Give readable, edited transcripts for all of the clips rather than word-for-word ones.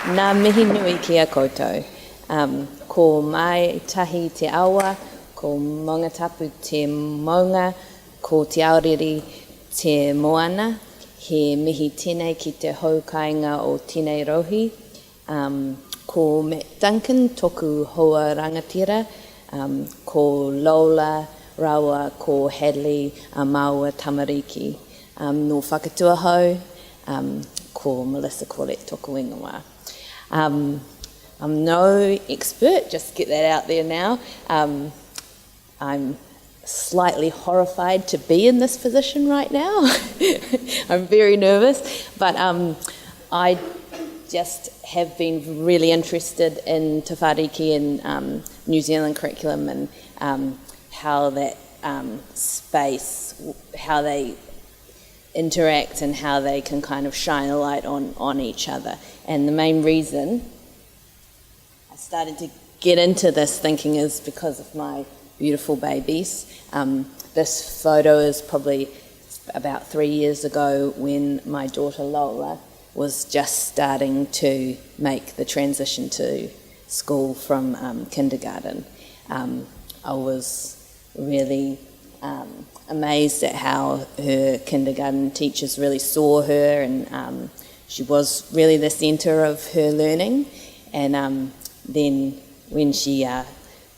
Nā mihi nui ki a koutou. Ko mai tahi te awa, ko maunga tapu te maunga, ko te aoreri te moana, he mihi tēnei ki te haukainga o tēnei rohi. Ko Matt Duncan toku hoa rangatira, ko Lola Rawa, ko Hadley Maua Tamariki. No whakatuahau, ko Melissa Corlett toku ingoa. I'm no expert, just get that out there now. I'm slightly horrified to be in this position right now. I'm very nervous, but I just have been really interested in Te Whāriki and New Zealand curriculum and how that space, how they interact and how they can kind of shine a light on each other. And the main reason I started to get into this thinking is because of my beautiful babies. This photo is probably about 3 years ago when my daughter Lola was just starting to make the transition to school from kindergarten. I was really amazed at how her kindergarten teachers really saw her, and she was really the centre of her learning. And then when she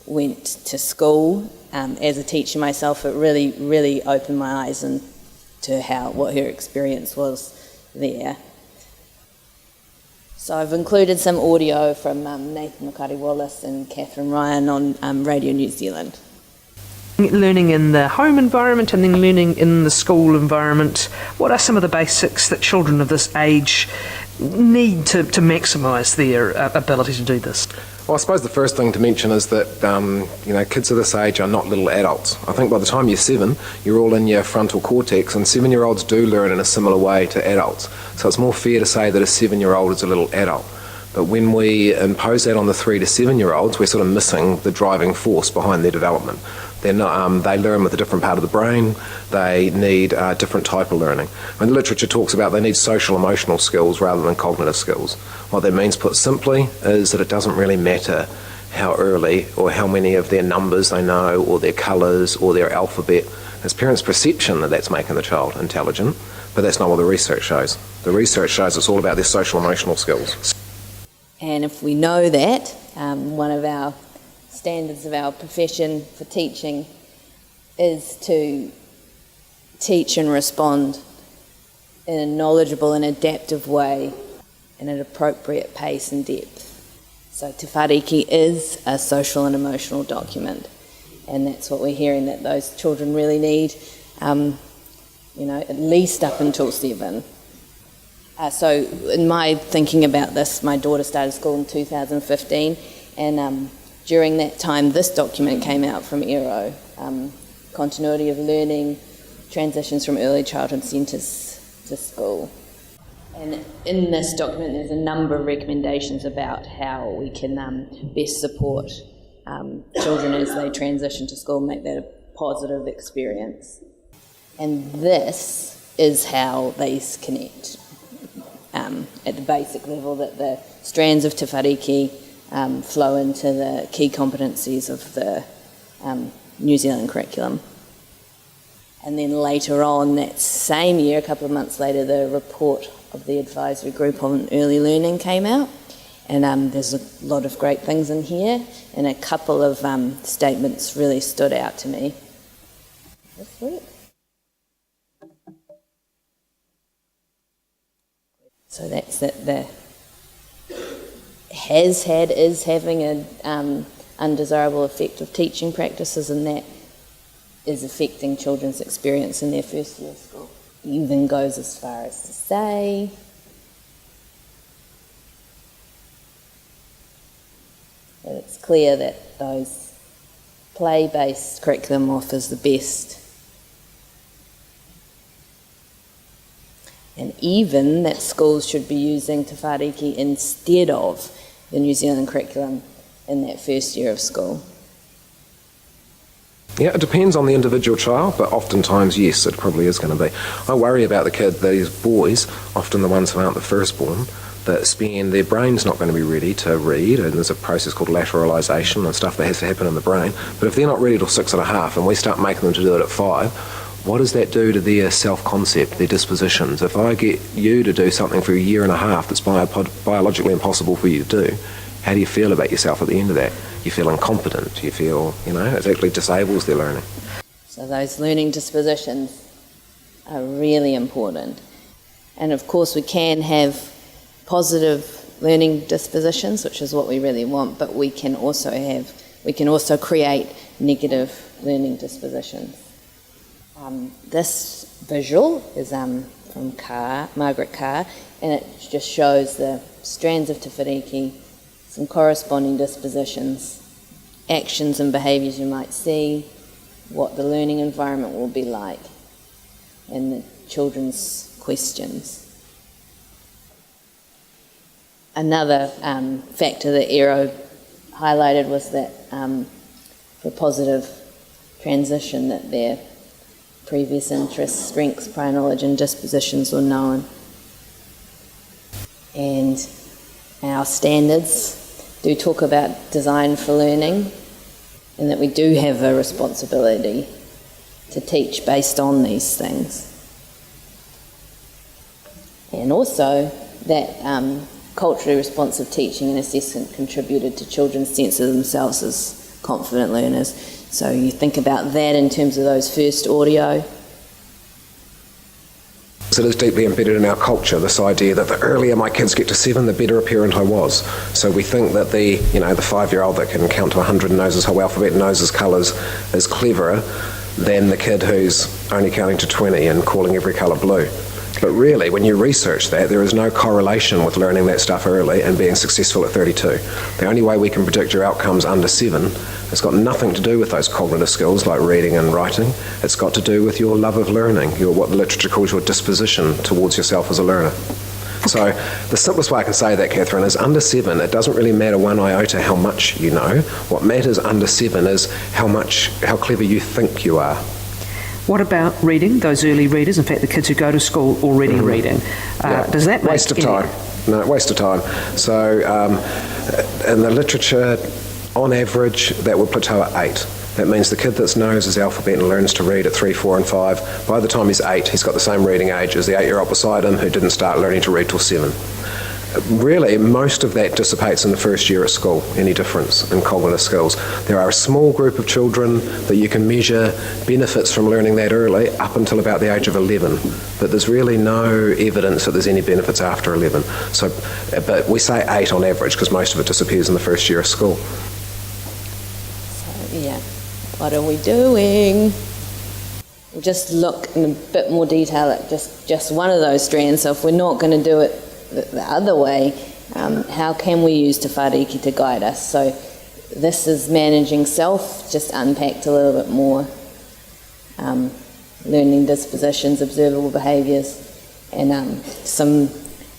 went to school, as a teacher myself, it really opened my eyes into what her experience was there. So I've included some audio from Nathan Makari-Wallace and Catherine Ryan on Radio New Zealand. Learning in the home environment and then learning in the school environment, what are some of the basics that children of this age need to maximise their ability to do this? Well, I suppose the first thing to mention is that kids of this age are not little adults. I think by the time you're 7, you're all in your frontal cortex, and 7-year-olds do learn in a similar way to adults. So it's more fair to say that a 7-year-old is a little adult. But when we impose that on the 3 to 7-year-olds, we're sort of missing the driving force behind their development. They're not, they learn with a different part of the brain. They need a different type of learning. And the literature talks about they need social emotional skills rather than cognitive skills. What that means, put simply, is that it doesn't really matter how early or how many of their numbers they know or their colours or their alphabet. It's parents' perception that that's making the child intelligent, but that's not what the research shows. The research shows it's all about their social emotional skills. And if we know that, one of our standards of our profession for teaching is to teach and respond in a knowledgeable and adaptive way in an appropriate pace and depth. So Te Whāriki is a social and emotional document, and that's what we're hearing that those children really need, at least up until 7. So in my thinking about this, my daughter started school in 2015, and during that time this document came out from ERO, Continuity of Learning, Transitions from Early Childhood Centres to School. And in this document there's a number of recommendations about how we can best support children as they transition to school, make that a positive experience. And this is how they connect. At the basic level, that the strands of Te Whāriki flow into the key competencies of the New Zealand curriculum. And then later on that same year, a couple of months later, the report of the advisory group on early learning came out, and there's a lot of great things in here, and a couple of statements really stood out to me this week. So that's that is having an undesirable effect of teaching practices, and that is affecting children's experience in their first year of school. It even goes as far as to say that it's clear that those play-based curriculum offers the best, and even that schools should be using Te Whāriki instead of the New Zealand curriculum in that first year of school. Yeah, it depends on the individual child, but oftentimes, yes, it probably is going to be. I worry about the kid, these boys, often the ones who aren't the firstborn, their brain's not going to be ready to read, and there's a process called lateralisation and stuff that has to happen in the brain. But if they're not ready till 6.5 and we start making them to do it at 5, what does that do to their self-concept, their dispositions? If I get you to do something for a year and a half that's biologically impossible for you to do, how do you feel about yourself at the end of that? You feel incompetent, you feel, it actually disables their learning. So those learning dispositions are really important. And of course we can have positive learning dispositions, which is what we really want, but we can also create negative learning dispositions. This visual is from Margaret Carr, and it just shows the strands of Te Whāriki, some corresponding dispositions, actions and behaviours you might see, what the learning environment will be like, and the children's questions. Another factor that Eero highlighted was that for positive transition, that their previous interests, strengths, prior knowledge and dispositions were known. And our standards do talk about design for learning, and that we do have a responsibility to teach based on these things. And also that culturally responsive teaching and assessment contributed to children's sense of themselves as confident learners. So you think about that in terms of those first audio. So it is deeply embedded in our culture, this idea that the earlier my kids get to 7, the better a parent I was. So we think that the 5-year-old that can count to 100 and knows his whole alphabet and knows his colours is cleverer than the kid who's only counting to 20 and calling every colour blue. But really, when you research that, there is no correlation with learning that stuff early and being successful at 32. The only way we can predict your outcomes under 7 has got nothing to do with those cognitive skills like reading and writing. It's got to do with your love of learning, what the literature calls your disposition towards yourself as a learner. So the simplest way I can say that, Catherine, is under 7, it doesn't really matter one iota how much you know. What matters under 7 is how clever you think you are. What about reading, those early readers, in fact the kids who go to school already reading? Does that make waste of time? No, waste of time. So in the literature, on average, that would plateau at 8. That means the kid that knows his alphabet and learns to read at 3, 4 and 5, by the time he's 8, he's got the same reading age as the 8-year-old beside him who didn't start learning to read till 7. Really, most of that dissipates in the first year at school, any difference in cognitive skills. There are a small group of children that you can measure benefits from learning that early up until about the age of 11, but there's really no evidence that there's any benefits after 11. So, but we say 8 on average because most of it disappears in the first year of school. So, yeah, what are we doing? We'll just look in a bit more detail at just one of those strands. So if we're not going to do it the other way, how can we use Te Whāriki to guide us? So this is managing self, just unpacked a little bit more. Learning dispositions, observable behaviours, and some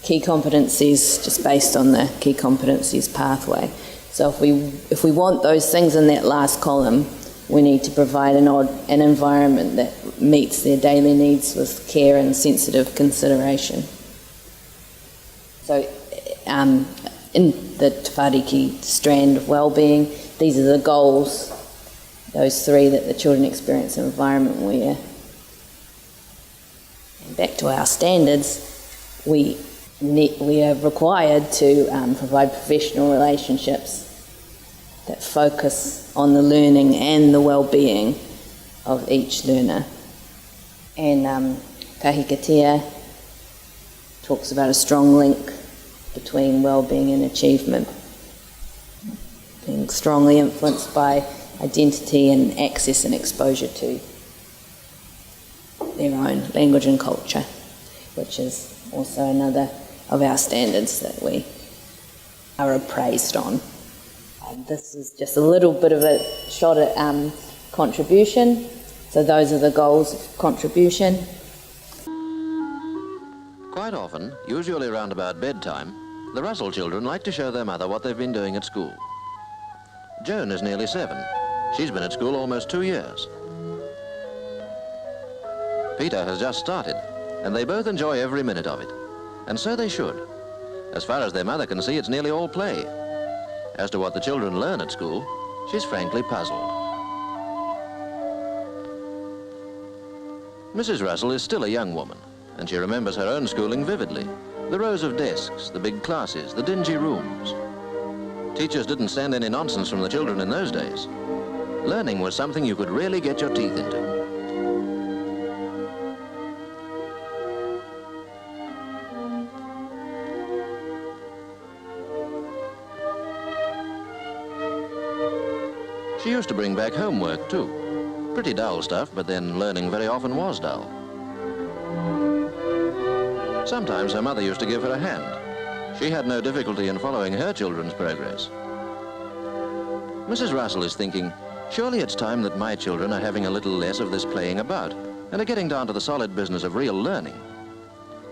key competencies just based on the key competencies pathway. So if we want those things in that last column, we need to provide an environment that meets their daily needs with care and sensitive consideration. So in the Te Whāriki strand of wellbeing, these are the goals, those 3 that the children experience an environment where, and back to our standards, we are required to provide professional relationships that focus on the learning and the well-being of each learner. And Kahikatea talks about a strong link between well-being and achievement, being strongly influenced by identity and access and exposure to their own language and culture, which is also another of our standards that we are appraised on. This is just a little bit of a shot at contribution. So those are the goals of contribution. Quite often, usually around about bedtime, the Russell children like to show their mother what they've been doing at school. Joan is nearly 7. She's been at school almost 2 years. Peter has just started, and they both enjoy every minute of it. And so they should. As far as their mother can see, it's nearly all play. As to what the children learn at school, she's frankly puzzled. Mrs. Russell is still a young woman, and she remembers her own schooling vividly. The rows of desks, the big classes, the dingy rooms. Teachers didn't stand any nonsense from the children in those days. Learning was something you could really get your teeth into. She used to bring back homework too. Pretty dull stuff, but then learning very often was dull. Sometimes her mother used to give her a hand. She had no difficulty in following her children's progress. Mrs. Russell is thinking, surely it's time that my children are having a little less of this playing about and are getting down to the solid business of real learning.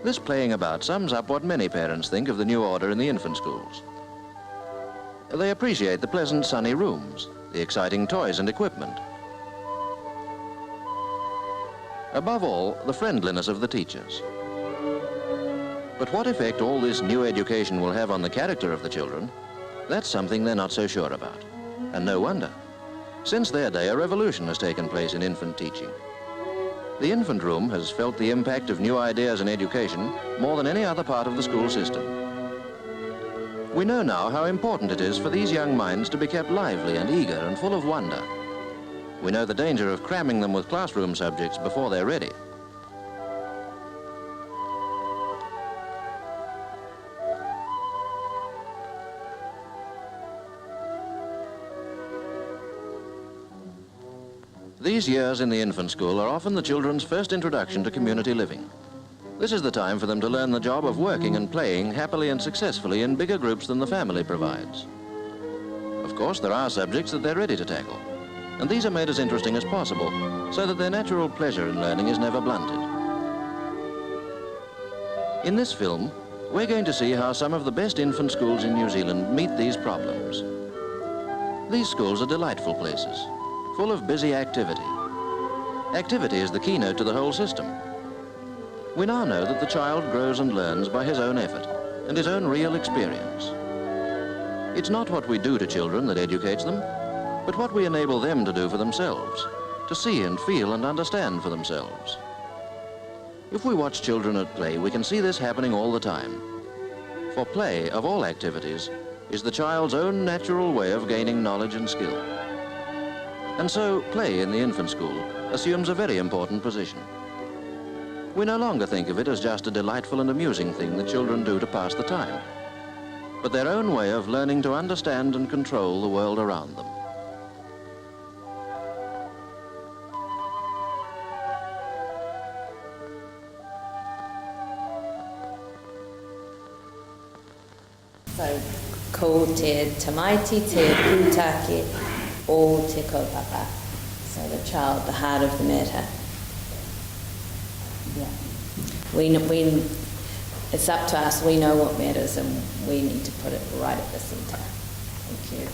This playing about sums up what many parents think of the new order in the infant schools. They appreciate the pleasant sunny rooms, the exciting toys and equipment. Above all, the friendliness of the teachers. But what effect all this new education will have on the character of the children, that's something they're not so sure about. And no wonder. Since their day, a revolution has taken place in infant teaching. The infant room has felt the impact of new ideas in education more than any other part of the school system. We know now how important it is for these young minds to be kept lively and eager and full of wonder. We know the danger of cramming them with classroom subjects before they're ready. These years in the infant school are often the children's first introduction to community living. This is the time for them to learn the job of working and playing happily and successfully in bigger groups than the family provides. Of course, there are subjects that they're ready to tackle, and these are made as interesting as possible so that their natural pleasure in learning is never blunted. In this film, we're going to see how some of the best infant schools in New Zealand meet these problems. These schools are delightful places, full of busy activity. Activity is the keynote to the whole system. We now know that the child grows and learns by his own effort and his own real experience. It's not what we do to children that educates them, but what we enable them to do for themselves, to see and feel and understand for themselves. If we watch children at play, we can see this happening all the time. For play, of all activities, is the child's own natural way of gaining knowledge and skill. And so, play in the infant school assumes a very important position. We no longer think of it as just a delightful and amusing thing that children do to pass the time, but their own way of learning to understand and control the world around them. So, ko te tamaiti, te pūtake, o te kaupapa. So the child, the heart of the matter. Yeah. It's up to us. We know what matters and we need to put it right at the centre. Thank you.